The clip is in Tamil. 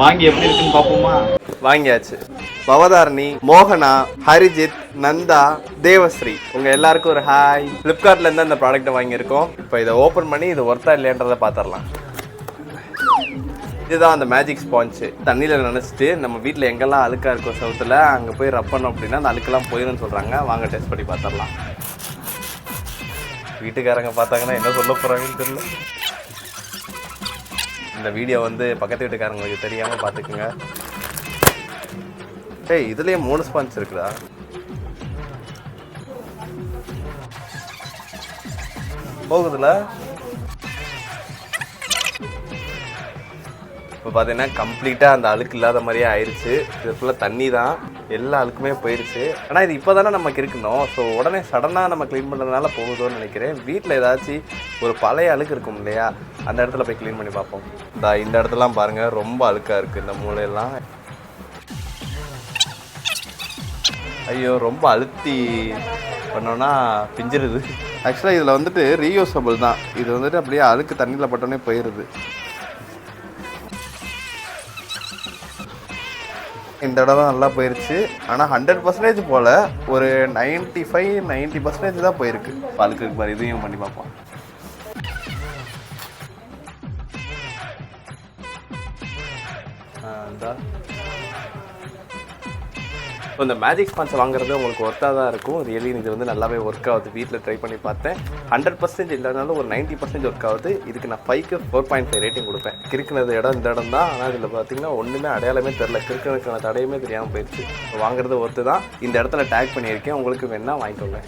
வாங்கி எப்படி இருக்குன்னு பாப்போமா? வாங்கியாச்சு. பவதாரணி, மோகனா, ஹரிஜித், நந்தா, தேவஸ்ரீ உங்க எல்லாருக்கும் ஒரு ஹாய். பிளிப்கார்ட்ல இருந்து அந்த ப்ராடக்ட்டை வாங்கியிருக்கோம். இப்போ இதை ஓபன் பண்ணி இது ஒர்த்தா இல்லையன்றதை பார்த்துடலாம். இதுதான் அந்த மேஜிக் ஸ்பாஞ்சு. தண்ணியில் நினச்சிட்டு நம்ம வீட்டில் எங்கெல்லாம் அழுக்காக இருக்கோ சவுத்தில் அங்கே போய் ரப் பண்ணோம் அப்படின்னா அந்த அழுக்கெல்லாம் போயிடும்னு சொல்கிறாங்க. வாங்க டெஸ்ட் பண்ணி பார்த்துடலாம். வீட்டுக்காரங்க பார்த்தாங்கன்னா என்ன சொல்ல போகிறாங்கன்னு தெரியல. இந்த வீடியோ வந்து பக்கத்து வீட்டுக்காரங்களுக்கு தெரியாமல் பார்த்துக்குங்க. ஏய், இதுலேயே 3 ஸ்பாஞ்ச் இருக்குதா? போகுதுல. இப்போ பார்த்தீங்கன்னா கம்ப்ளீட்டாக அந்த அழுக்கு இல்லாத மாதிரியே ஆயிடுச்சு. இது ஃபுல்லாக தண்ணி தான், எல்லா அழுக்குமே போயிடுச்சு. ஆனால் இது இப்போ தானே நமக்கு இருக்கணும். ஸோ உடனே சடனாக நம்ம க்ளீன் பண்ணுறதுனால போகுதோன்னு நினைக்கிறேன். வீட்டில் ஏதாச்சும் ஒரு பழைய அழுக்கு இருக்கும் இல்லையா, அந்த இடத்துல போய் க்ளீன் பண்ணி பார்ப்போம். இந்த இடத்துலாம் பாருங்கள், ரொம்ப அழுக்காக இருக்குது. இந்த மூலையெல்லாம் ஐயோ ரொம்ப அழுத்தி பண்ணோன்னா பிஞ்சிருது. ஆக்சுவலாக இதில் வந்துட்டு ரீயூசபிள் தான். இது வந்துட்டு அப்படியே அழுக்கு தண்ணியில் பட்டோன்னே போயிடுது. இந்த இடம் தான் நல்லா போயிருச்சு. ஆனால் 100% போல் ஒரு 95-90% தான் போயிருக்கு. அழுக்கு இருக்கு பாரு, இதையும் பண்ணி பார்ப்போம். இப்போ இந்த மேஜிக் ஸ்பான்ஸ் வாங்குறது உங்களுக்கு ஒர்த்தாக தான் இருக்கும். ரியலி இது வந்து நல்லாவே ஒர்க் ஆகுது. வீட்டில் ட்ரை பண்ணி பார்த்தேன். 100% இல்லைனாலும் ஒரு 90% ஒர்க் ஆகுது. இதுக்கு நான் 5க்கு 4.5 ரேட்டிங் கொடுப்பேன். கிறுக்குனது இடம் இந்த இடம் தான். ஆனால் இதில் பார்த்தீங்கன்னா ஒன்றுமே அடையாளமே தெரில. கிறுக்குனதுக்கான தடையுமே தெரியாமல் போயிடுச்சு. வாங்குறது ஒர்த்து தான். இந்த இடத்துல டேக் பண்ணியிருக்கேன். உங்களுக்கு வேணால் வாங்கிக்கோங்க.